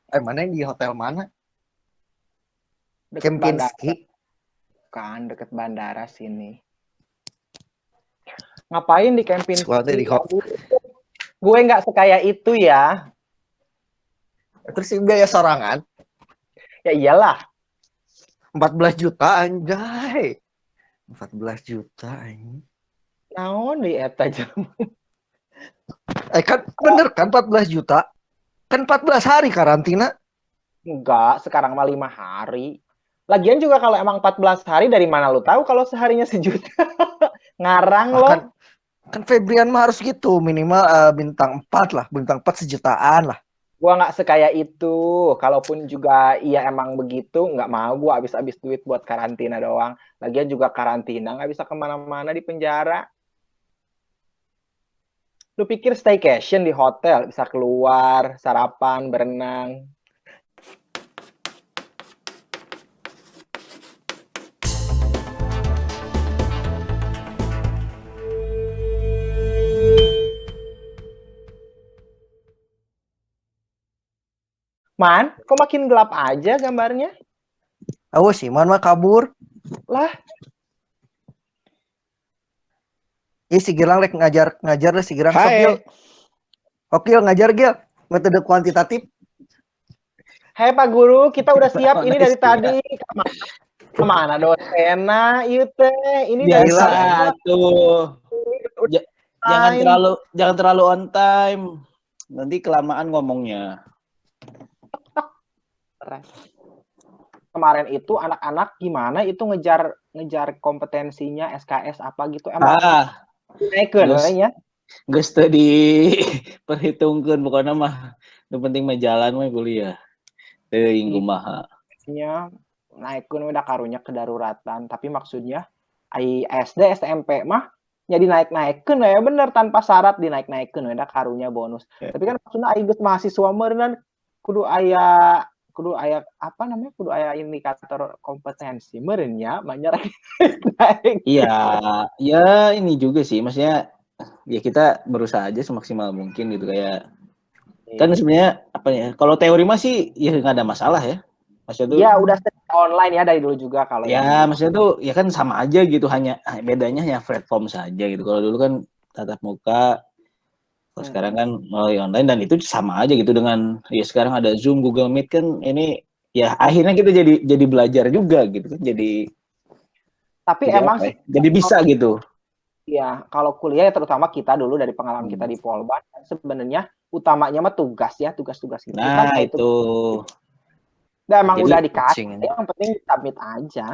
Mana di hotel mana? Deket bandara Kempinski. kan, deket bandara sini. Ngapain di Sekolah di Kempinski? hotel. Gue nggak sekaya itu ya. Terus sih biaya sorangan Ya iyalah. 14 juta anjay. 14 juta ini. Naon di eta jam. Kan bener kan 14 juta? Kan 14 hari karantina. Enggak, sekarang mah 5 hari. Lagian juga kalau emang 14 hari dari mana lu tahu kalau seharinya sejuta? Ngarang Ah, lo. kan Febrian mah harus gitu minimal bintang 4 lah, bintang 4 sejutaan lah. Gua nggak sekaya itu. Kalaupun juga iya emang begitu, nggak mau gua habis-habis duit buat karantina doang. Lagian juga karantina nggak bisa kemana-mana di penjara. Lu pikir staycation di hotel bisa keluar, sarapan, berenang. Man, kok makin gelap aja gambarnya? Awas sih, man mah kabur. Lah, Ih, si Gilang rek ngajar lah si Gilang sok Gil. Hai, Oke, ngajar Gil. Metode kuantitatif. hai Pak Guru, kita udah siap ini dari nice tadi. ya. Kemana dosena? Iya teh, ini dari Biasa Gila. tadi gua tuh. udah Jangan time. terlalu on time. Nanti kelamaan ngomongnya. Kemarin itu anak-anak gimana itu ngejar kompetensinya SKS apa gitu emang naikkeun we Gus, nya. gus tadi perhitungkan pokoknya mah. Yang penting mah jalan mah kuliah. Teuing kumaha. Nya naikkeun udah karunya kedaruratan, tapi maksudnya ai SD SMP mah jadi naik-naikkeun ya bener tanpa syarat dinaik-naikkeun udah karunya bonus. Tapi kan maksudnya ai geus mahasiswa meureun kudu aya apa namanya kudu aya indikator kompetensi meureun nya banyak naik. Iya, ya ini juga sih. Maksudnya ya kita berusaha aja semaksimal mungkin gitu kayak kan sebenarnya apa ya? Kalau teori mah sih ya nggak ada masalah ya. Maksudnya tuh Iya udah online ya dari dulu juga kalau ya yang di maksudnya tuh ya kan sama aja gitu hanya bedanya ya platform saja gitu. Kalau dulu kan tatap muka, kalau sekarang kan melalui online dan itu sama aja gitu dengan ya sekarang ada Zoom, Google Meet kan ini ya akhirnya kita jadi belajar juga gitu kan tapi jadi emang apa ya? sih Jadi bisa gitu. ya kalau kuliah ya terutama kita dulu dari pengalaman kita di Polban sebenarnya utamanya mah tugas ya tugas-tugas gitu Nah, bukan itu itu. emang Jadi udah Kucing dikasih ini. yang penting submit aja.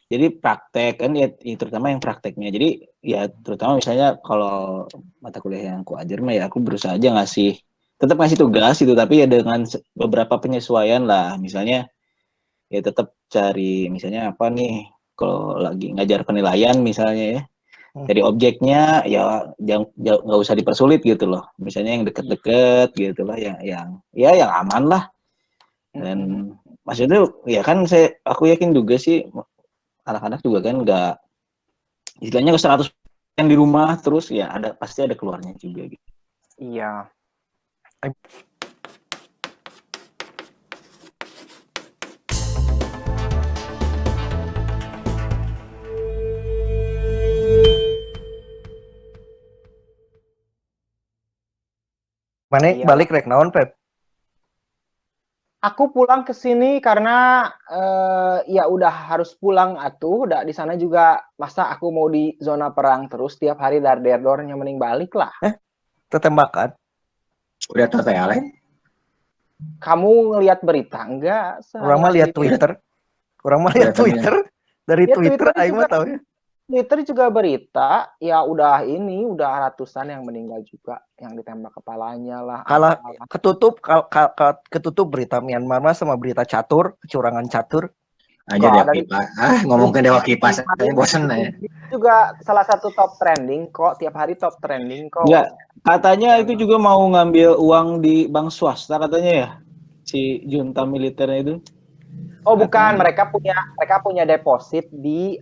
jadi praktek kan ya, terutama yang prakteknya. Jadi ya terutama misalnya kalau mata kuliah yang aku ajar mah ya aku berusaha aja tetap ngasih tugas itu tapi ya dengan beberapa penyesuaian lah. Misalnya ya tetap cari misalnya apa nih kalau lagi ngajar penilaian misalnya ya dari objeknya ya jangan nggak usah dipersulit gitu loh. Misalnya yang deket-deket gitu lah yang aman lah. Dan maksudnya ya kan aku yakin juga sih anak-anak juga kan nggak istilahnya ke 100 di rumah terus ya pasti ada keluarnya juga gitu. Iya. Mana Iyalah. balik rek naon Pep? Aku pulang ke sini karena ya udah harus pulang atuh. Udah di sana juga masa aku mau di zona perang terus tiap hari dar-der-dornya mending balik lah. Tembakan. Udah selesai Ale? Kamu ngelihat berita enggak Orang mah sehari-hari lihat di Twitter. Orang mah lihat Twitter. Dari ya Twitter aing mah tahu ya. Twitter juga berita ya udah ratusan yang meninggal juga yang ditembak kepalanya lah Kalah apalah. ketutup berita Myanmar mah sama berita catur, kecurangan catur. Aja Dewa Kipas. Ngomongin Dewa Kipas saya bosen ya. Juga salah satu top trending kok tiap hari top trending kok. Enggak, katanya itu juga mau ngambil uang di bank swasta katanya ya si junta militernya itu. Oh bukan, mereka punya deposit di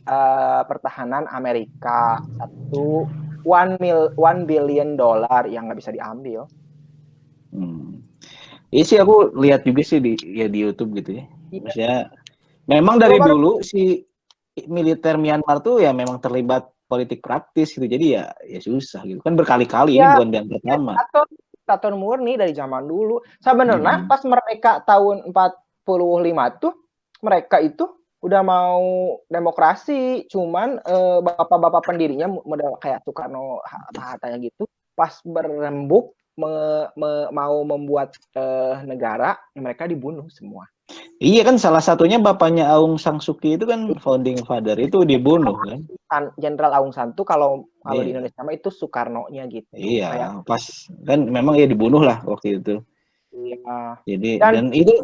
pertahanan Amerika $1 billion yang nggak bisa diambil. Iya sih aku lihat juga sih di YouTube gitu ya. Iya. Maksudnya memang dari Gua baru dulu si militer Myanmar tuh ya memang terlibat politik praktis gitu. Jadi ya susah gitu. Kan berkali-kali ini ya bukan yang pertama. diktator murni dari zaman dulu. Sebenarnya Mm-mm. pas mereka tahun 45 tuh mereka itu udah mau demokrasi, cuman bapak-bapak pendirinya model kayak Soekarno Hatta gitu pas berembuk mau membuat negara, mereka dibunuh semua. Iya kan salah satunya bapaknya Aung San Suu Kyi itu kan founding father itu dibunuh kan. Jenderal Aung San tuh kalau di Iya. Indonesia mah itu Soekarno-nya gitu. Iya, Kayak pas kan memang ya dibunuh lah waktu itu. ya. Jadi Dan dan itu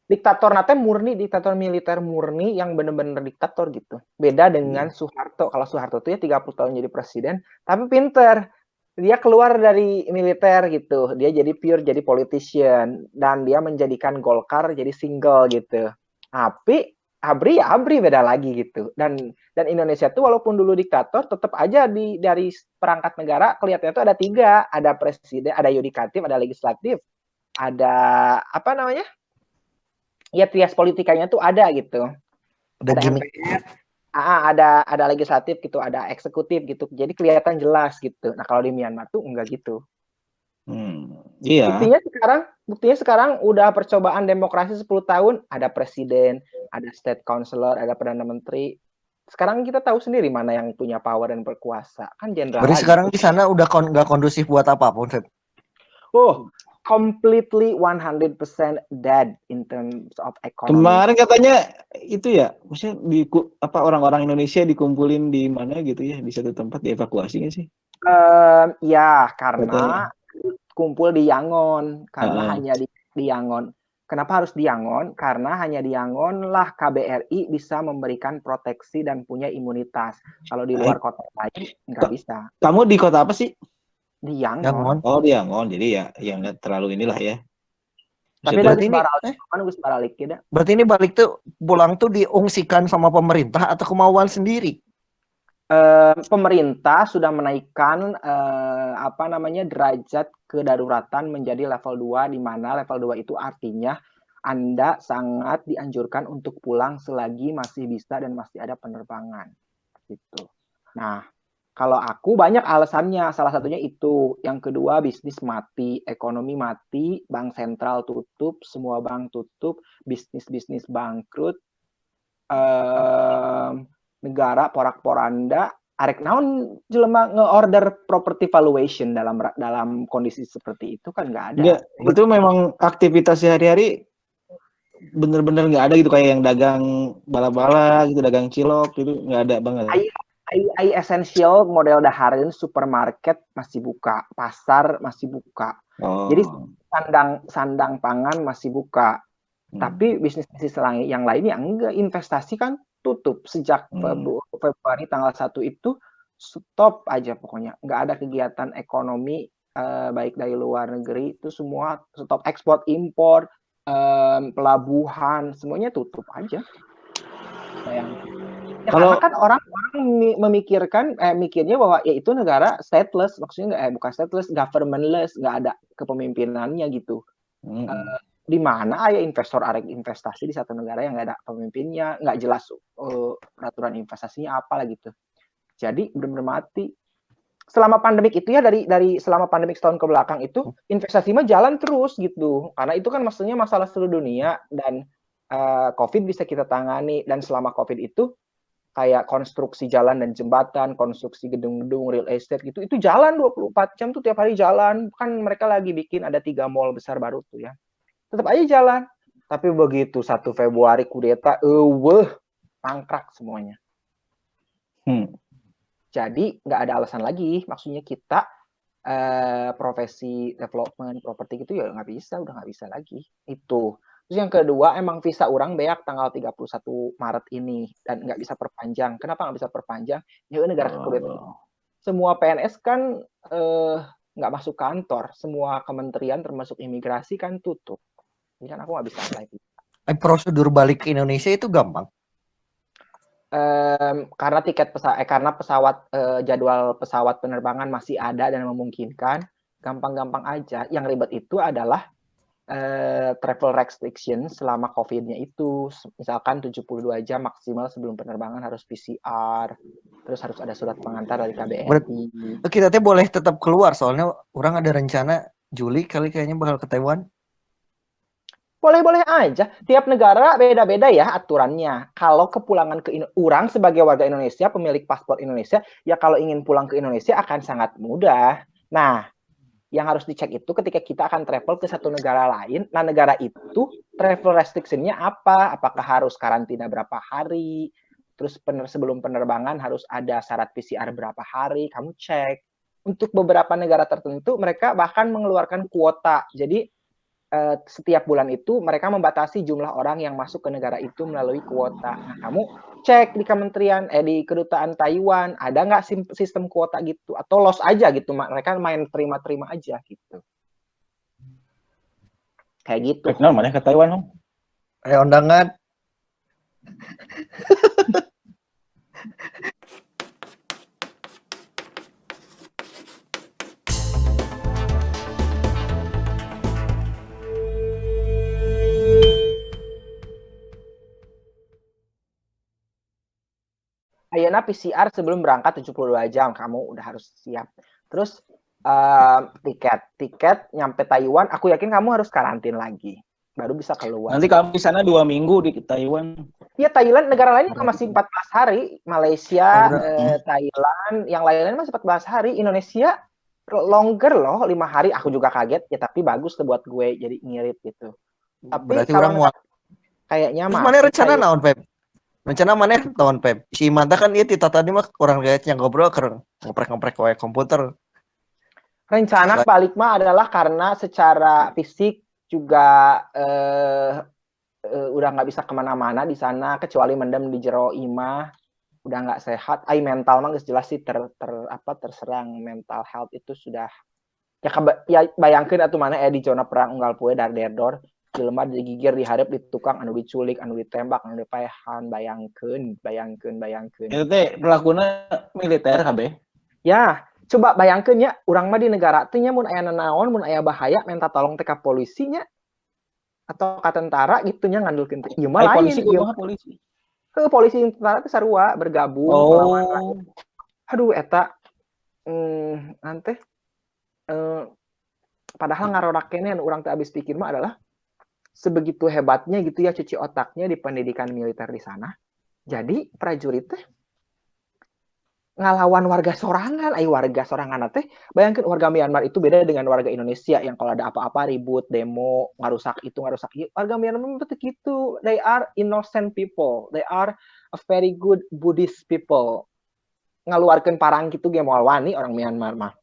diktator nate murni, diktator militer murni yang bener-bener diktator gitu. Beda dengan Soeharto. Kalau Soeharto tuh ya 30 tahun jadi presiden, tapi pinter. Dia keluar dari militer gitu. Dia jadi pure jadi politician dan dia menjadikan Golkar jadi single gitu. Tapi ABRI beda lagi gitu. Dan Indonesia tuh walaupun dulu diktator tetap aja dari perangkat negara kelihatannya tuh ada 3, ada presiden, ada yudikatif, ada legislatif, ada apa namanya? Ya trias politikanya tuh ada gitu. Udah Ada gimmick. MPR, ada legislatif gitu, ada eksekutif gitu. Jadi kelihatan jelas gitu. Nah, kalau di Myanmar tuh enggak gitu. iya. Buktinya sekarang udah percobaan demokrasi 10 tahun, ada presiden, ada state councilor, ada perdana menteri. Sekarang kita tahu sendiri mana yang punya power dan berkuasa. Kan jenderal Berarti lagi. sekarang di sana udah nggak kondusif buat apapun, Feb. Oh, completely 100% dead in terms of economy. Kemarin katanya itu ya, maksudnya orang-orang Indonesia dikumpulin di mana gitu ya, di satu tempat dievakuasi nggak sih? Ya, Katanya. karena kumpul di Yangon, karena Heeh. hanya di Yangon. Kenapa harus di Yangon? Karena hanya di Yangon lah KBRI bisa memberikan proteksi dan punya imunitas. Kalau di luar kota lain nggak bisa. Kamu di kota apa sih? Di Yangon. Yangon. Oh, di Yangon. Jadi ya nggak terlalu inilah ya. Tapi Maksudnya, Gus Baralik tidak. Berarti ini balik tuh pulang tuh diungsikan sama pemerintah atau kemauan sendiri? Pemerintah sudah menaikkan derajat kedaruratan menjadi level 2, di mana level 2 itu artinya Anda sangat dianjurkan untuk pulang selagi masih bisa dan masih ada penerbangan gitu. Nah, kalau aku banyak alasannya, salah satunya itu. Yang kedua, bisnis mati, ekonomi mati, bank sentral tutup, semua bank tutup, bisnis bangkrut, negara porak-poranda, arek naon jelema nge-order property valuation dalam kondisi seperti itu kan nggak ada. Enggak, itu memang aktivitas sehari-hari bener-bener nggak ada gitu, kayak yang dagang bala-bala gitu, dagang cilok gitu, nggak ada banget. Ai essential model dahareun, supermarket masih buka, pasar masih buka. Jadi sandang pangan masih buka. Tapi bisnis yang lainnya enggak, investasi kan tutup sejak Februari tanggal 1 itu stop aja pokoknya. Nggak ada kegiatan ekonomi baik dari luar negeri, itu semua stop, ekspor impor, pelabuhan semuanya tutup aja. Karena kan orang memikirkan mikirnya bahwa ya itu negara stateless, maksudnya bukan stateless, governmentless, nggak ada kepemimpinannya gitu. Di mana ada investor arek investasi di satu negara yang nggak ada pemimpinnya, nggak jelas peraturan investasinya apa lah gitu. Jadi benar-benar mati. Selama pandemik itu ya, dari selama pandemik setahun ke belakang itu investasi mah jalan terus gitu. Karena itu kan maksudnya masalah seluruh dunia, dan COVID bisa kita tangani. Dan selama COVID itu kayak konstruksi jalan dan jembatan, konstruksi gedung-gedung, real estate gitu, itu jalan 24 jam tuh, tiap hari jalan. Kan mereka lagi bikin ada 3 mall besar baru tuh ya. Tetap aja jalan. Tapi begitu 1 Februari kudeta, mangkrak semuanya. Jadi nggak ada alasan lagi. Maksudnya kita profesi development properti gitu ya udah nggak bisa lagi. Itu. Terus yang kedua, emang visa orang beak tanggal 31 Maret ini dan nggak bisa perpanjang. Kenapa nggak bisa perpanjang? Ya negara kekuatan. Semua PNS kan nggak masuk kantor. Semua kementerian termasuk imigrasi kan tutup. Jadi kan aku nggak bisa apply. Prosedur balik ke Indonesia itu gampang. Karena karena pesawat jadwal pesawat penerbangan masih ada dan memungkinkan, gampang-gampang aja. Yang ribet itu adalah travel restriction selama COVID-nya itu. Misalkan 72 jam maksimal sebelum penerbangan harus PCR, terus harus ada surat pengantar dari KBRI. Kita teh boleh tetap keluar soalnya orang ada rencana Juli kali kayaknya bakal ke Taiwan. Boleh-boleh aja. Tiap negara beda-beda ya aturannya. Kalau kepulangan ke orang sebagai warga Indonesia, pemilik paspor Indonesia, ya kalau ingin pulang ke Indonesia akan sangat mudah. Nah, yang harus dicek itu ketika kita akan travel ke satu negara lain, nah negara itu travel restriction-nya apa? Apakah harus karantina berapa hari? Terus sebelum penerbangan harus ada syarat PCR berapa hari? Kamu cek. Untuk beberapa negara tertentu, mereka bahkan mengeluarkan kuota. Jadi, setiap bulan itu mereka membatasi jumlah orang yang masuk ke negara itu melalui kuota. Nah, kamu cek di di kedutaan Taiwan, ada nggak sistem kuota gitu? Atau loss aja gitu, mereka main terima-terima aja gitu. Kayak gitu. Kenal mana ke Taiwan, Om? Undangan. Ayeuna PCR sebelum berangkat 72 jam, kamu udah harus siap. Terus tiket nyampe Taiwan, aku yakin kamu harus karantin lagi, baru bisa keluar. Nanti kamu di sana 2 minggu di Taiwan. Iya, Thailand, negara lain juga masih 14 hari. Malaysia, Thailand, yang lain-lain masih 14 hari. Indonesia longer loh, 5 hari. Aku juga kaget, ya tapi bagus tuh buat gue, jadi ngirit gitu. Tapi Berarti kalau orang mau. kayaknya Terus mah. mana rencana naon, Pep? Rencana mana tahun, Pep? Si Manta kan ieu tita tadi mah orang lihat yang ngobrol keur ngoprek-ngoprek wae komputer. Rencana balik mah adalah karena secara fisik juga udah nggak bisa kemana-mana di sana kecuali mendem di jero imah, udah nggak sehat. Mental mah jelas sih terserang. Mental health itu sudah ya bayangkan atuh mana di zona perang unggal poe darderdor jelema digigir diharap di tukang anu diculik anu ditembak anu dipaehan, bayangkeun Itu teh pelakuna militer kabeh. ya. Coba bayangkeun ya, urang mah di negara teh nya mun aya nanaon, mun aya bahaya minta tolong teh ka polisinya atau ka tentara gitu nya ngandulkeun teh. Ieu mah lain. Polisi kumaha polisi? Polisi yang tentara teh sarua bergabung melawan. Aduh eta nanti padahal ngarorak kene anu urang teh abis pikir mah adalah sebegitu hebatnya gitu ya cuci otaknya di pendidikan militer di sana. Jadi prajurit teh ngalawan warga sorangan, warga sorangan teh, bayangkan warga Myanmar itu beda dengan warga Indonesia yang kalau ada apa-apa ribut, demo, ngarusak itu, ngarusak itu. Warga Myanmar itu gitu, they are innocent people, they are a very good Buddhist people. Ngaluarkeun parang gitu ge moal wani orang Myanmar mah.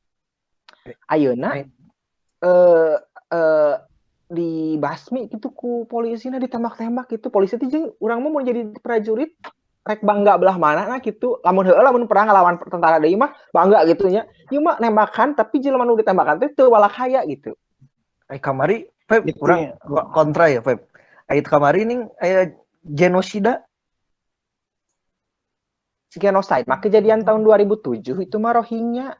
Ayeuna dibasmi gitu ku polisina ditembak-tembak gitu. Polisi teh jeung urang mah mau jadi prajurit rek bangga belah mana nah gitu. Lamun perang ngelawan tentara deui mah bangga gitu nya. Ieu mah nembakan tapi jelema nu ditembakan teh teu walak haya gitu. Kamari Pep urang kontra ya, Pep. Kamari ning aya genosida. Genocide mah kejadian tahun 2007 itu mah Rohingya.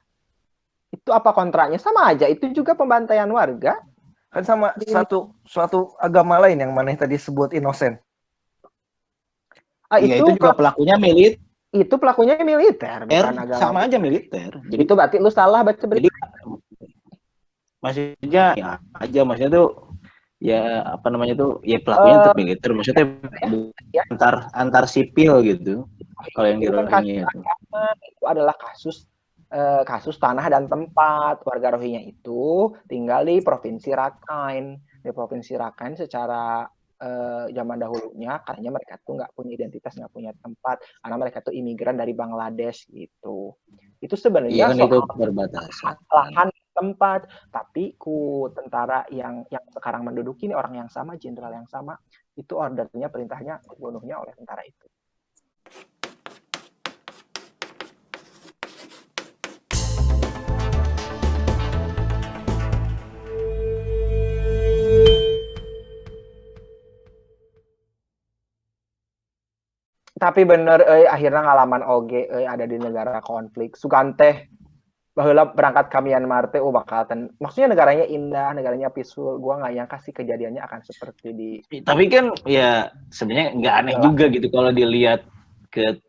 Itu apa kontranya? Sama aja, itu juga pembantaian warga. Kan sama suatu agama lain yang maneh tadi sebut inosen. Itu juga pelakunya militer. Itu pelakunya militer, bukan agama. Sama aja militer. Jadi itu berarti lu salah baca berita. Jadi maksudnya ya aja, maksudnya tuh ya apa namanya tuh ya pelakunya tetap militer, maksudnya antar sipil gitu. Kalau yang di Rohingya itu adalah kasus tanah dan tempat. Warga Rohingya itu tinggal di Provinsi Rakhine. Di Provinsi Rakhine secara zaman dahulunya karena mereka tuh nggak punya identitas, nggak punya tempat, karena mereka tuh imigran dari Bangladesh gitu. Itu sebenarnya kan itu perbatasan lahan tempat, tapi ku tentara yang sekarang menduduki ini orang yang sama, jenderal yang sama, itu ordernya perintahnya dibunuhnya oleh tentara itu. Tapi bener akhirnya ngalaman oge ada di negara konflik. Sugan teh Baheula berangkat ke Myanmar teh bakal maksudnya negaranya indah, negaranya peaceful. Gua nggak nyangka sih kejadiannya akan seperti di Tapi kan ya sebenarnya nggak aneh juga gitu kalau dilihat ke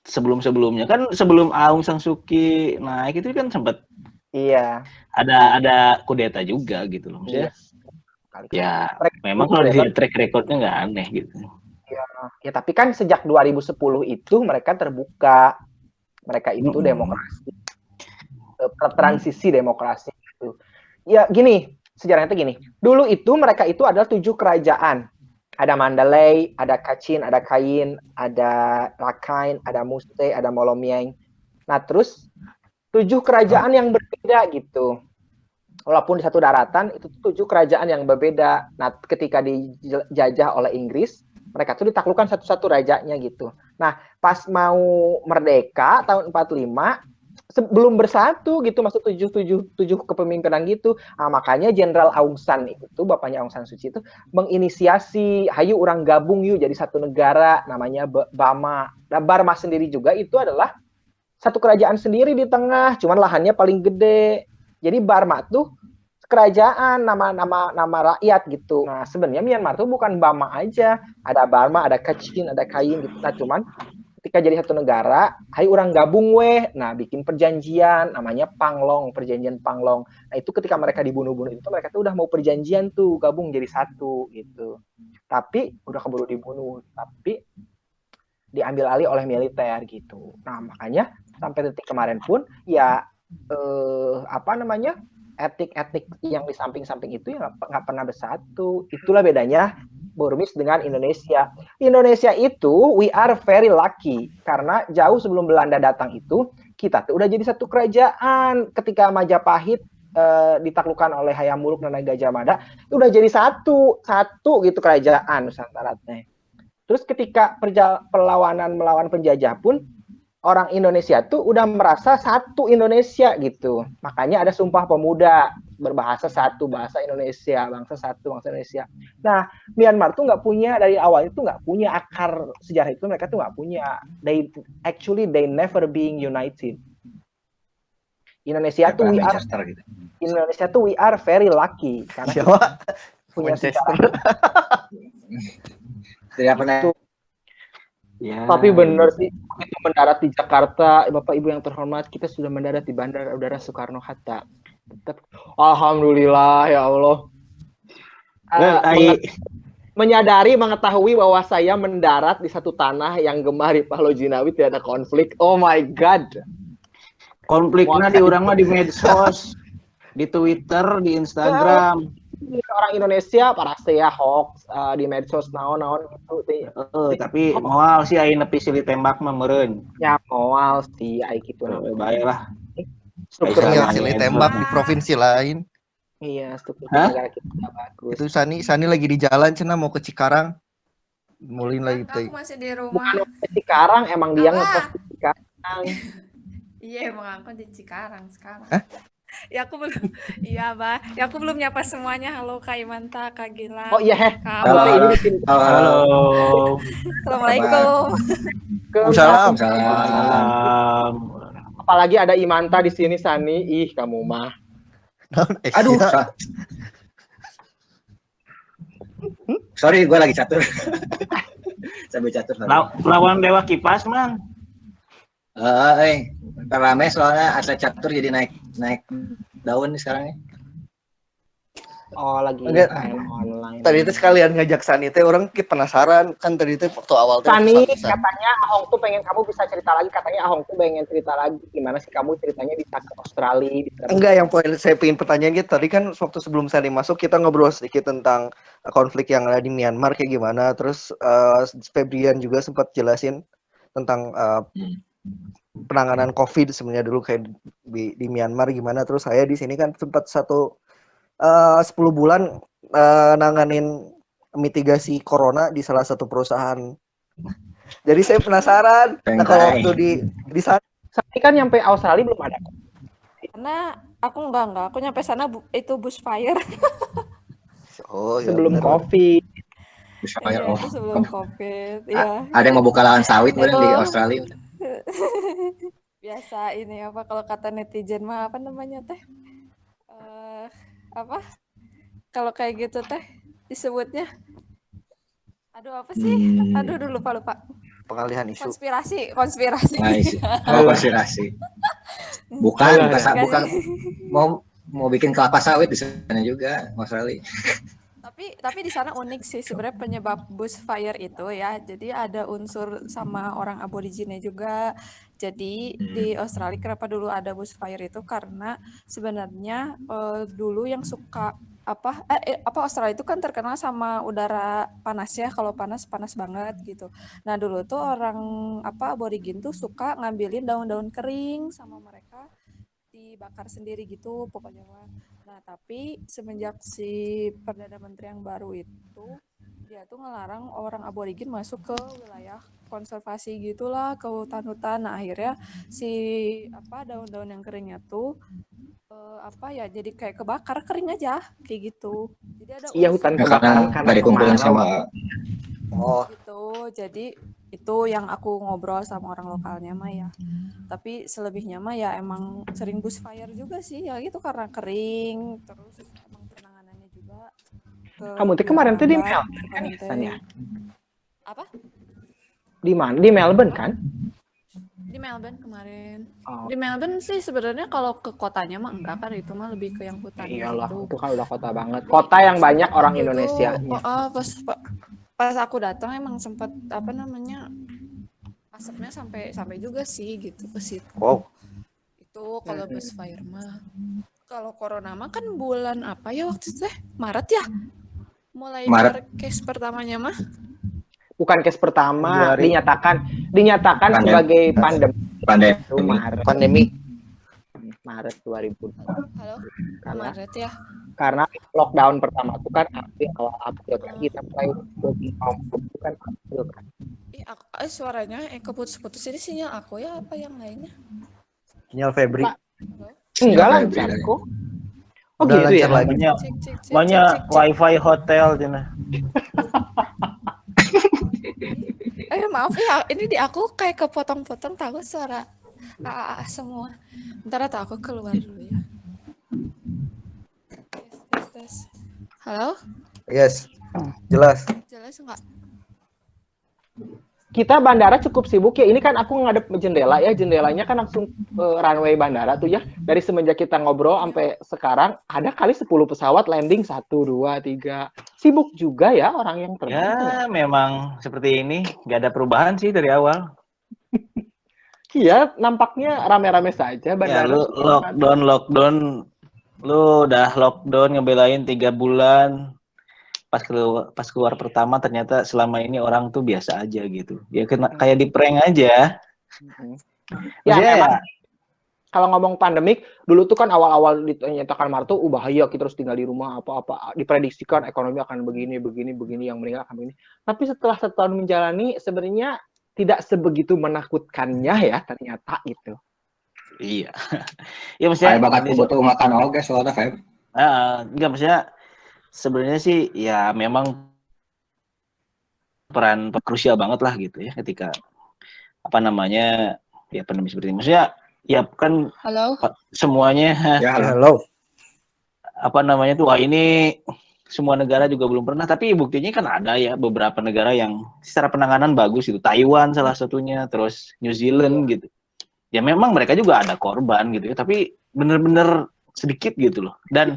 sebelum-sebelumnya kan sebelum Aung San Suu Kyi naik itu kan sempat iya. ada kudeta juga gitu loh maksudnya. Iya. Kali. Ya Mereka memang kalau dilihat track recordnya nggak aneh gitu. Ya tapi kan sejak 2010 itu mereka terbuka. Mereka itu demokrasi. Transisi demokrasi gitu. Ya gini, sejarahnya itu gini. Dulu itu mereka itu adalah 7 kerajaan. Ada Mandalay, ada Kachin, ada Kayin, ada Rakhine, ada Mustang, ada Molomieng. Nah, terus 7 kerajaan yang berbeda gitu. Walaupun di satu daratan, itu 7 kerajaan yang berbeda. Nah, ketika dijajah oleh Inggris, mereka tuh ditaklukkan satu-satu rajanya gitu. Nah, pas mau merdeka tahun 45, belum bersatu gitu, masuk 7 kepemimpinan gitu. Nah, makanya Jenderal Aung San itu, bapaknya Aung San Suu Kyi itu menginisiasi, hayu orang gabung yuk jadi satu negara, namanya Burma. Nah, Burma sendiri juga itu adalah satu kerajaan sendiri di tengah, cuman lahannya paling gede. Jadi Burma tuh kerajaan, nama rakyat gitu. Nah, sebenarnya Myanmar tuh bukan Burma aja, ada Burma, ada Kachin, ada Kayin gitu. Nah, cuman ketika jadi satu negara, hai orang gabung weh. Nah, bikin perjanjian namanya Panglong, perjanjian Panglong. Nah, itu ketika mereka dibunuh-bunuh itu mereka tuh udah mau perjanjian tuh gabung jadi satu gitu. Tapi udah keburu dibunuh, tapi diambil alih oleh militer gitu. Nah, makanya sampai detik kemarin pun ya etnik yang di samping-samping itu ya nggak pernah bersatu. Itulah bedanya Burmese dengan Indonesia. Indonesia itu we are very lucky karena jauh sebelum Belanda datang itu kita tuh udah jadi satu kerajaan. Ketika Majapahit ditaklukkan oleh Hayam Wuruk dan Gajah Mada, udah jadi satu gitu kerajaan Nusantara. Terus ketika perlawanan melawan penjajah pun orang Indonesia tuh udah merasa satu Indonesia gitu. Makanya ada Sumpah Pemuda berbahasa satu, bahasa Indonesia, bangsa satu, bangsa Indonesia. Nah, Myanmar tuh nggak punya, dari awal itu nggak punya akar sejarah itu, mereka tuh nggak punya. They never being united. Indonesia tuh gitu. Indonesia tuh we are very lucky karena kita punya sejarah. Tidak pernah. Ya. Tapi benar sih, begitu mendarat di Jakarta, Bapak Ibu yang terhormat, kita sudah mendarat di Bandara Udara Soekarno-Hatta. Tetap, alhamdulillah ya Allah. Mengetahui bahwa saya mendarat di satu tanah yang gemah Ripah Lojinawi, tidak ada konflik. Oh my God. Konfliknya di orang mah di medsos, di Twitter, di Instagram. Orang Indonesia para saya hoax di medsos naon gitu. Tapi moal sih aing nepi silih tembak mah meureun. Ya moal sih ai kitu. Baiklah. Strukturnya silih tembak di provinsi lain. Iya, struktur negara kita bagus. Itu Sani lagi di jalan cenah mau ke Cikarang. Mulin lagi teh. Aku masih di rumah. Bukan di Cikarang, emang dia ngepost di Cikarang. Iya, emang aku di Cikarang sekarang. Hah? Ya aku belum, iya Bah. Ya aku belum nyapa semuanya. Halo Kak Imanta, Kak Gilang. Oh iya, Kak Halo. Abang. ini di sini. Halo. Assalamualaikum. Salam. Salam. Apalagi ada Imanta di sini, Sani. Ih, kamu mah. Aduh. Sorry, gue lagi catur. Sambil catur. Lawan Dewa Kipas, Man. Rame soalnya atlet catur jadi naik daun nih sekarang nih. Oh, lagi Enggak. main online. Tadi itu sekalian ngajak Sani teh orang penasaran kan tadi itu waktu awal teh Sani pesan-pesan. katanya Ahong tuh pengen kamu bisa cerita lagi, katanya Ahong tuh pengen cerita lagi gimana sih kamu ceritanya bisa ke Australia, bisa Enggak, yang poin saya pengen pertanyaan gitu tadi kan waktu sebelum Sani masuk kita ngobrol sedikit tentang konflik yang ada di Myanmar kayak gimana, terus Febrian juga sempat jelasin tentang penanganan COVID sebenarnya dulu kayak di Myanmar gimana, terus saya di sini kan sempat 10 bulan nanganin mitigasi corona di salah satu perusahaan. Jadi saya penasaran. Nah, kalau waktu di sana Sani kan nyampe Australia belum ada. Karena aku enggak. Aku nyampe sana itu bushfire. oh ya Sebelum bener. COVID. Iya, itu sebelum COVID. Iya. Ada yang mau buka lahan sawit mungkin di Itu. Australia. biasa ini apa kalau kata netizen mah apa namanya teh? Apa? Kalau kayak gitu teh disebutnya. Aduh apa sih? Aduh lupa. Pengalihan isu. Konspirasi. Konspirasi. Bukan mau bikin kelapa sawit di sana juga, Mas Rali. Tapi di sana unik sih sebenarnya penyebab bushfire itu ya. Jadi ada unsur sama orang aborigine juga. Jadi di Australia kenapa dulu ada bushfire itu karena sebenarnya dulu yang suka apa Australia itu kan terkenal sama udara panas ya, kalau panas banget gitu. Nah dulu tuh orang aborigin tuh suka ngambilin daun-daun kering sama mereka dibakar sendiri gitu pokoknya mah. Nah tapi semenjak si Perdana Menteri yang baru itu dia tuh ngelarang orang aborigin masuk ke wilayah konservasi gitulah, ke hutan-hutan. Nah akhirnya si daun-daun yang keringnya tuh jadi kayak kebakar kering aja kayak gitu. Jadi ada Iya, hutan unsur kebakaran Karena nggak dikumpulin sama gitu. Jadi itu yang aku ngobrol sama orang lokalnya mah ya. Tapi selebihnya mah ya emang sering bushfire juga sih ya gitu karena kering, terus emang penanganannya juga Kamu tuh kemarin tuh di Melbourne kan ya? Apa? Di mana? Di Melbourne kan? Di Melbourne kemarin. Oh. Di Melbourne sih sebenarnya kalau ke kotanya mah enggak kan, itu mah lebih ke yang hutan Iyalah, gitu. itu kan udah kota banget. Kota yang banyak orang Indonesia. Pas aku datang emang sempat asapnya sampai juga sih gitu ke situ. Wow. Itu kalau bushfire mah. Kalau corona mah kan bulan apa ya waktu itu teh? Maret ya? Mulai case pertamanya mah. Bukan case pertama, dinyatakan sebagai pandemi. Maret 2020. Halo. Maret ya. Karena lockdown pertama itu kan awal April kan kita mulai kan April kan. Suaranya keputus-putus, ini sinyal aku ya apa yang lainnya? Sinyal Febri. Enggak lancar kok. Oh udah gitu ya. Banyak wifi hotel cina. Maaf ya, ini di aku kayak kepotong-potong tahu suara semua. Bentar atau aku keluar dulu ya. Tes. Halo? Yes. Jelas enggak? Kita bandara cukup sibuk ya. Ini kan aku ngadep jendela ya. Jendelanya kan langsung runway bandara tuh ya. Dari semenjak kita ngobrol sampai sekarang ada kali 10 pesawat landing 1, 2, 3. Sibuk juga ya orang yang terbang. Ya, memang seperti ini. Gak ada perubahan sih dari awal. Iya, nampaknya rame-rame saja bandara. Ya, lu lockdown. Lu udah lockdown ngebelain 3 bulan. Pas keluar pertama ternyata selama ini orang tuh biasa aja gitu. Ya kayak di prank aja. Ya memang kalau ngomong pandemik dulu tuh kan awal-awal dinyatakan Maret tuh bahaya, kita terus tinggal di rumah, apa diprediksikan ekonomi akan begini yang meninggal akan begini. Tapi setelah setahun menjalani sebenarnya tidak sebegitu menakutkannya ya ternyata gitu. Iya. Ya maksudnya bakal butuh makan oke soalnya Feb. Enggak maksudnya sebenarnya sih ya memang peran krusial banget lah gitu ya ketika ya pandemi seperti ini. Maksudnya ya kan semuanya halo. Wah ini semua negara juga belum pernah, tapi buktinya kan ada ya beberapa negara yang secara penanganan bagus itu. Taiwan salah satunya, terus New Zealand gitu. Ya memang mereka juga ada korban gitu ya, tapi bener-bener sedikit gitu loh. Dan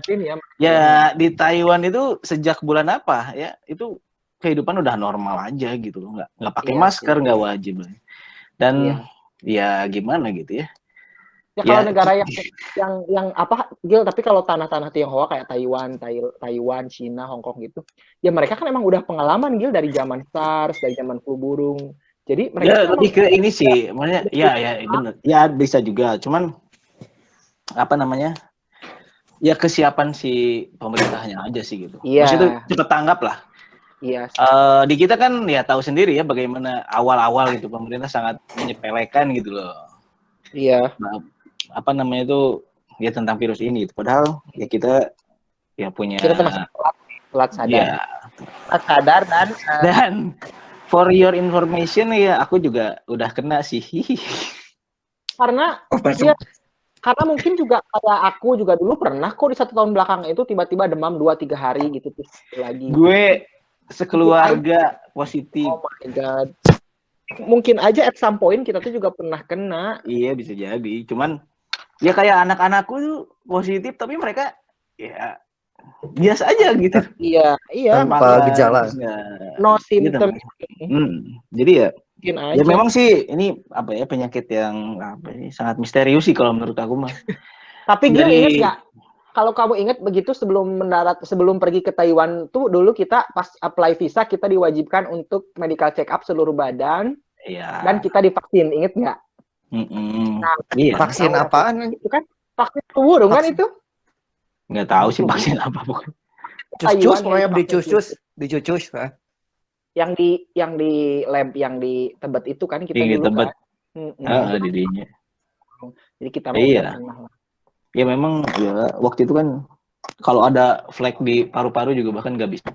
ya di Taiwan itu sejak bulan apa ya itu kehidupan udah normal aja gitu loh, nggak pakai masker, nggak wajib. Dan ya gimana gitu ya. Ya kalau negara yang Gil, tapi kalau tanah-tanah Tionghoa kayak Taiwan, Cina, Hong Kong gitu, ya mereka kan emang udah pengalaman Gil dari zaman SARS, dari zaman flu burung. Jadi mereka lebih ke ini sih, maksudnya ya benar. Ya bisa juga, cuman ya kesiapan si pemerintahnya aja sih gitu. Maksudnya itu cepat tanggap lah. Iya. Di kita kan ya tahu sendiri ya bagaimana awal-awal gitu pemerintah sangat menyepelekan gitu loh. Iya. Nah, itu ya tentang virus ini. Padahal ya kita ya punya. Kita termasuk telat sadar. Ya. Telat sadar dan for your information ya aku juga udah kena sih. Karena Open karena mungkin juga kayak aku juga dulu pernah kok di 1 tahun belakang itu tiba-tiba demam 2-3 hari gitu terus lagi. Gue sekeluarga positif. Oh my god. Mungkin aja at some point kita tuh juga pernah kena. Iya bisa jadi. Cuman ya kayak anak-anakku tuh positif tapi mereka ya biasa aja gitu. Iya, Tanpa gejala. No Gitu. symptom. Jadi ya Mungkin aja. ya memang sih ini apa ya penyakit yang apa sih sangat misterius sih kalau menurut aku mah. Tapi Gil Dari- inget nggak? Kalau kamu ingat begitu sebelum pergi ke Taiwan tuh dulu kita pas apply visa kita diwajibkan untuk medical check up seluruh badan Iya. dan kita divaksin, inget nggak? Iya. Vaksin apaan? Itu kan vaksin burung kan Vaksin. itu? Nggak tahu sih vaksin apa pokoknya. Cus-cus, Taiwan pokoknya yang dicucus. Nah. yang di lab yang di Tebet itu kan kita Yang di dulu Tebet. kan. Didinya. Jadi kita mau Iya. udah pernah lah. Ya memang ya waktu itu kan kalau ada flek di paru-paru juga bahkan nggak bisa.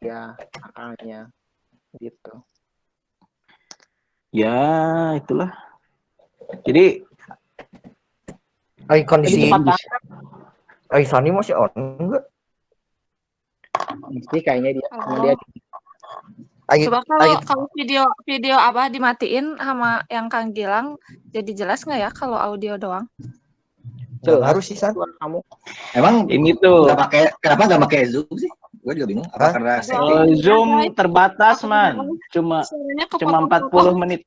Ya, makanya gitu. Ya itulah. Jadi Kondisi Jadi Sani masih on enggak? mesti kayaknya dia sama Oh. dia Coba kalau video apa dimatiin sama yang Kang Gilang, jadi jelas nggak ya kalau audio doang? jelas Harus sih San. suara kamu. Emang ini tuh kenapa nggak pakai Zoom sih? Gue juga bingung. Apa Hah? karena Aduh, setting? Zoom terbatas man, cuma Suaranya 40 menit.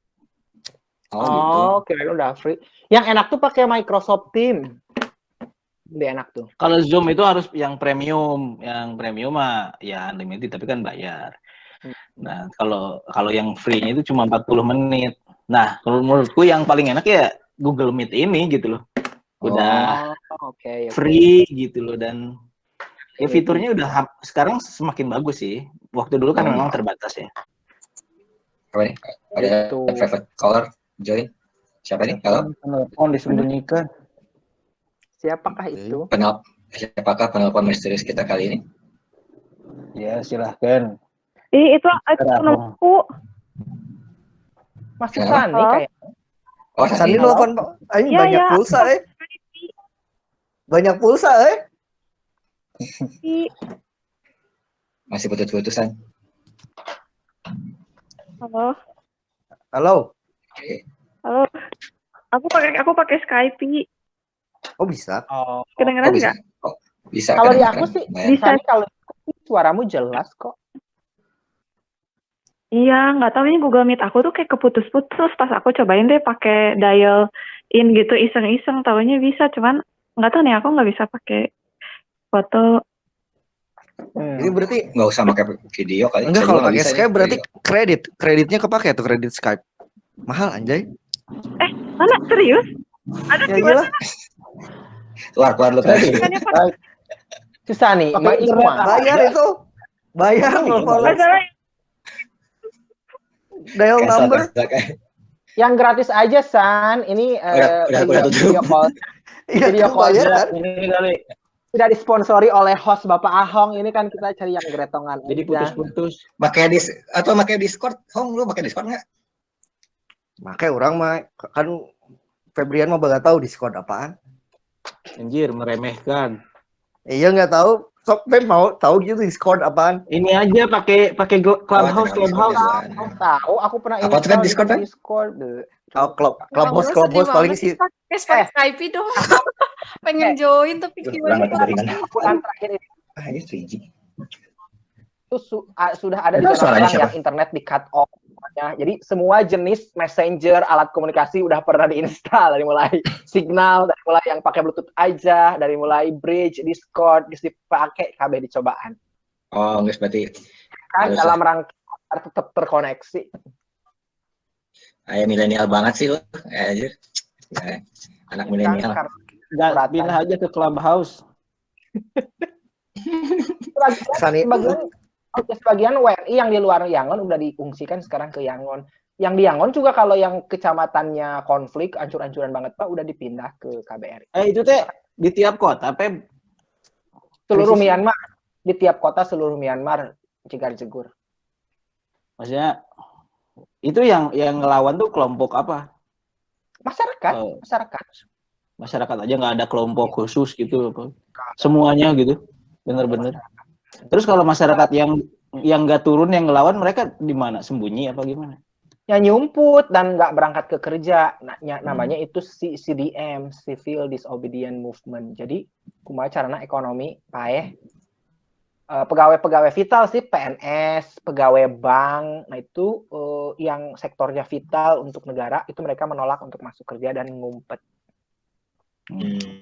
Oh, gitu. Oh, kirain udah free. Yang enak tuh pakai Microsoft Teams. Lebih enak tuh. Kalau Zoom itu harus yang premium mah ya unlimited tapi kan bayar. Nah, kalau yang free-nya itu cuma 40 menit. Nah, kalau menurutku yang paling enak ya Google Meet ini gitu loh. Udah Oke. free gitu loh dan ya fiturnya udah sekarang semakin bagus sih. Waktu dulu kan memang terbatas ya. Apa nih? Ada Gitu. private caller join. Siapa nih? Halo. Telepon disembunyikan. Siapakah itu? Siapakah penelpon misterius kita kali ini? Ya, silahkan. Itu nomorku. Masih Kenapa? Sani kayak. Oh, Sani Sani. telepon Iya, banyak iya. pulsa Banyak pulsa Masih putus-putusan. Halo. Halo. Oke. Halo. Aku pakai Skype. Oh bisa. Oh. Kedengeran bisa. nggak? Oh, bisa. Kalau di kadang-kadang. aku sih Lumayan. bisa. Sani kalau suaramu jelas kok. Iya, nggak tahu ini Google Meet aku tuh kayak keputus-putus pas aku cobain deh pakai dial in gitu iseng-iseng tahunya bisa, cuman nggak tahu nih aku nggak bisa pakai foto. Jadi berarti Nggak usah pakai video kali. enggak Saya kalau juga nggak pakai bisa Skype nih, berarti video. kreditnya kepake tuh kredit Skype. Mahal anjay. Mana serius? Ada Ya di iyalah. Keluar lu tadi. Susah nih, Pakai Mbak internet. Isma. Bayar itu. Bayar nelfon Masalah dial number. Yang gratis aja San. Ini Udah tutup. video call. Iya, Video kan call bayar aja. kan? Ini kali. Tidak disponsori oleh host Bapak Ahong. Ini kan kita cari yang gretongan. Jadi aja. putus-putus. Pakai Discord. Hong, lu pakai Discord nggak? Makanya orang mah kan Febrian mah nggak tahu Discord apaan. Anjir, meremehkan. Iya nggak tahu. Sok Feb mau tahu gitu Discord apaan? Ini aja pakai Clubhouse. Tahu, aku pernah Apa tuh, Feb, Discord, Feb? Discord. Oh, Clubhouse paling sih. Pakai Skype dong. Pengen join tapi gimana? Bulan terakhir Ini 3G. itu sudah ada di Itu zona suaranya perang yang siapa? internet di cut off. Jadi semua jenis messenger, alat komunikasi udah pernah diinstal, dari mulai Signal, dari mulai yang pakai Bluetooth aja, dari mulai Bridge, Discord, dipakai KB dicobaan. Oh, nggak berarti. Kan Harus dalam rangka tetap terkoneksi. Kayak milenial banget sih lu. Anjir. Ya, anak milenial. Dan pindah aja ke Clubhouse. Sebagian WNI yang di luar Yangon udah diungsikan sekarang ke Yangon. Yang di Yangon juga kalau yang kecamatannya konflik, ancur-ancuran banget Pak, udah dipindah ke KBRI. Itu teh di tiap kota, Seluruh Myanmar, di tiap kota seluruh Myanmar jegar-jegur. Maksudnya itu yang ngelawan tuh kelompok apa? Masyarakat, Oh, masyarakat. masyarakat aja nggak ada kelompok khusus gitu apa? Semuanya gitu. Bener-bener. Terus kalau masyarakat yang nggak turun yang ngelawan mereka di mana? Sembunyi apa gimana? Ya nyumput dan nggak berangkat ke kerja. Namanya itu CDM, Civil Disobedient Movement. Jadi kumaha carana ekonomi paeh pegawai-pegawai vital sih, PNS, pegawai bank, nah itu yang sektornya vital untuk negara, itu mereka menolak untuk masuk kerja dan ngumpet.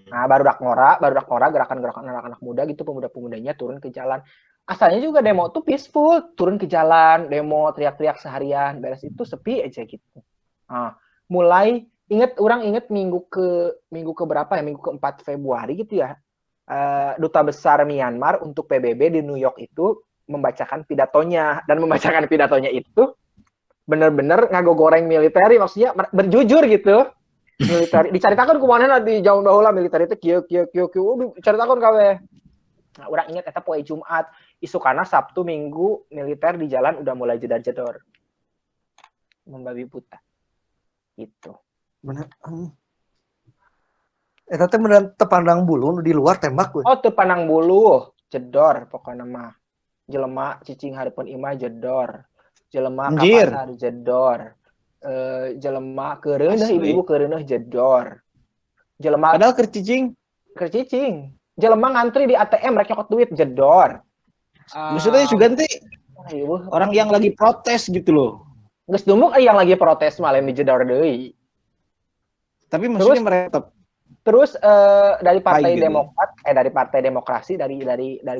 Nah, baru dak ngora, gerakan-gerakan anak-anak muda gitu, pemuda-pemudanya turun ke jalan. Asalnya juga demo tuh peaceful, turun ke jalan, demo teriak-teriak seharian, beres itu sepi aja gitu. Nah, mulai orang inget minggu ke berapa ya, minggu ke-4 Februari gitu ya. Duta Besar Myanmar untuk PBB di New York itu membacakan pidatonya, dan membacakan pidatonya itu benar-benar ngagogoreng militer, maksudnya berjujur gitu. Militer dicaritakan kumaha di jauh baheula militer itu kieu dicaritakan kawe. Nah, orang ingat eta poe Jumat, isukana Sabtu Minggu militer di jalan udah mulai jedar-jedor. Membabi buta. Gitu. Bener. Eta teh beneran tepandang bulu di luar tembak we. Oh, tepandang bulu, jedor pokoknya mah. Jelema cicing hareupeun imah jedor. Jelema ka pasar jedor. Jelema keureuneuh ibu-ibu keureuneuh jedor. Jelema padahal keur cicing. Jelema ngantri di ATM rek nyokot duit jedor. Maksudnya Suganti orang yang lagi protes gitu loh. Geus dumbuk yang lagi protes malah dijedor deui. Tapi maksudnya mereka Terus dari Partai gitu. Demokrat, dari Partai Demokrasi, dari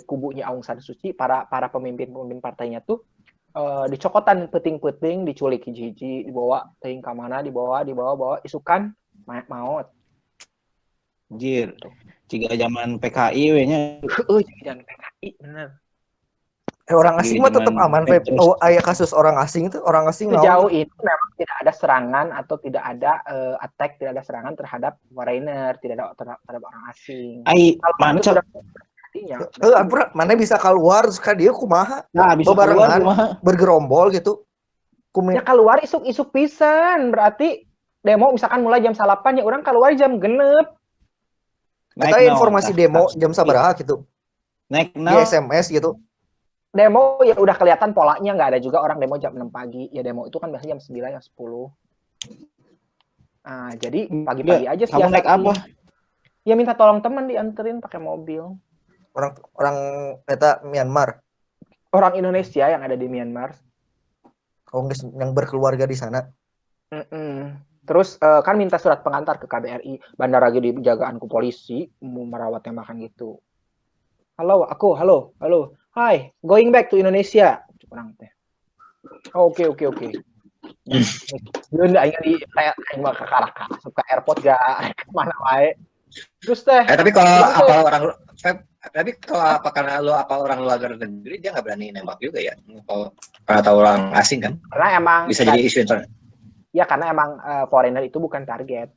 kubunya Aung San Suu Kyi, para pemimpin partainya tuh dicokotan peting-peting, diculik hiji-hiji, dibawa teuing ka mana, dibawa isukan maot. Anjir. Jika zaman PKI we nya. Zaman PKI bener. Orang asing mah tetap aman, oh, aya kasus orang asing itu, orang asing sejauh ini memang tidak ada serangan atau tidak ada attack, tidak ada serangan terhadap foreigner, tidak ada terhadap orang asing. Mana bisa keluar ka dieu kumaha? Nah, bisa keluar bergerombol gitu. Ya keluar isuk pisan, berarti demo misalkan mulai jam 8 ya orang keluar jam 6. Kita informasi demo jam sabaraha gitu. Naik di SMS gitu. Demo ya udah kelihatan polanya, nggak ada juga orang demo jam 6 pagi. Ya demo itu kan biasanya jam 9, jam 10. Nah, jadi pagi-pagi aja sih. Kamu naik apa? Ya minta tolong teman dianterin pakai mobil. Orang eta Myanmar. Orang Indonesia yang ada di Myanmar. Yang berkeluarga di sana. Terus kan minta surat pengantar ke KBRI. Bandara lagi dijagaan ku polisi, mau merawat tembakan gitu. Halo. Hai, going back to Indonesia. Kurang teh. Oke. Belum ingat di kayak mah ke Karaka, ke airport gak mana wae. Terus teh. Tapi kalau karena lo orang luar negeri dia nggak berani nembak juga ya. Kalau tahu orang asing kan. Karena emang bisa jadi isu internasional. Ya karena emang foreigner itu bukan target.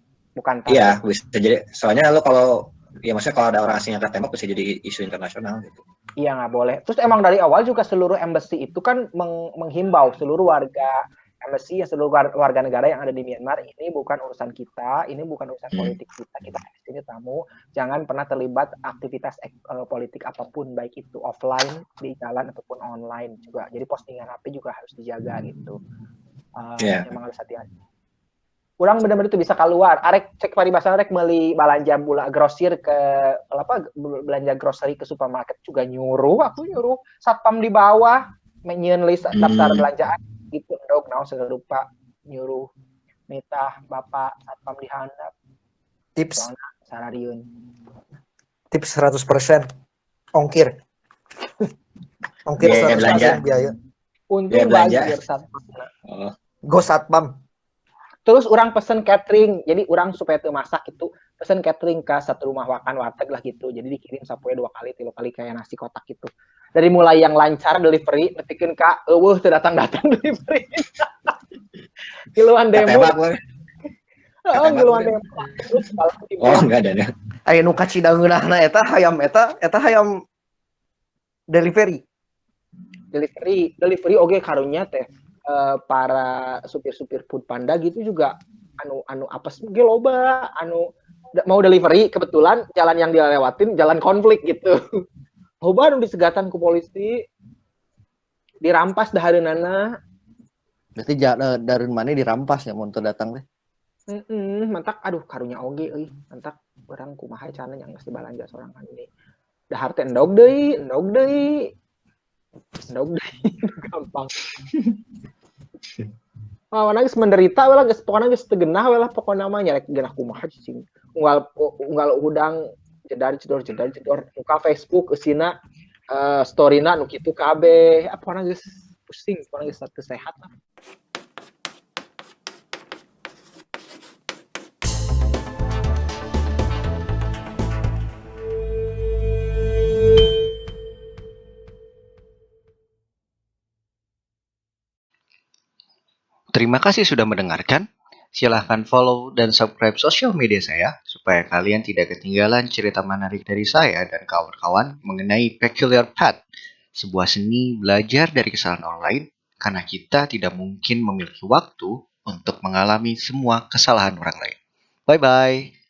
Iya, bisa jadi. Soalnya lo kalau ya maksudnya kalau ada orang asing yang tertembak bisa jadi isu internasional gitu. Iya nggak boleh. Terus emang dari awal juga seluruh embassy itu kan menghimbau seluruh warga embassy, seluruh warga negara yang ada di Myanmar, ini bukan urusan kita, ini bukan urusan politik kita di sini tamu, jangan pernah terlibat aktivitas politik apapun, baik itu offline di jalan ataupun online juga. Jadi postingan HP juga harus dijaga gitu. Emang harus hati-hati. Orang benar-benar itu bisa keluar. Arek cek paribasan arek meuli balanja grosir ke belanja grocery ke supermarket juga nyuruh satpam di bawah menyeun list daftar belanjaan gitu dong naon serupa nyuruh nitah bapak satpam di handap. Tips sararieun. Tips 100% ongkir. Ongkir 100% biaya. Untung banjir satpam. Go satpam. Terus orang pesen catering, jadi orang supaya teu masak itu pesen catering ke satu rumah makan warteg lah gitu, jadi dikirim sapoe 2 kali 3 kali kayak nasi kotak gitu. Dari mulai yang lancar delivery, netikeun ka eueuh teu datang delivery. Kiluan demo. Kiluan demo. Enggak ada. Aya nu kacidangeunahna eta hayam delivery. Delivery oge karunya teh. Para supir-supir food panda gitu juga anu apes ge loba, anu mau delivery kebetulan jalan yang dia lewatin jalan konflik gitu. Loba anu disegatan ku polisi. Dirampas dahareunana. Berarti dareun maneh dirampas ya mun teu datang teh. Mantak aduh karunya oge euy. Mantak urang kumaha carana nya geus dibalanja sorangan ini. Dahar teh endog deui. Gampang. Mana geus menderita we lah geus pokona geus teu geunah we lah pokona mah nya rek geunah kumaha cicing. Unggal udang jedar muka Facebook eusina story-na nu kitu kabeh. Pokona geus pusing, pokona geus teu sehat lah. Terima kasih sudah mendengarkan. Silahkan follow dan subscribe sosial media saya supaya kalian tidak ketinggalan cerita menarik dari saya dan kawan-kawan mengenai Peculiar Path, sebuah seni belajar dari kesalahan orang lain karena kita tidak mungkin memiliki waktu untuk mengalami semua kesalahan orang lain. Bye-bye.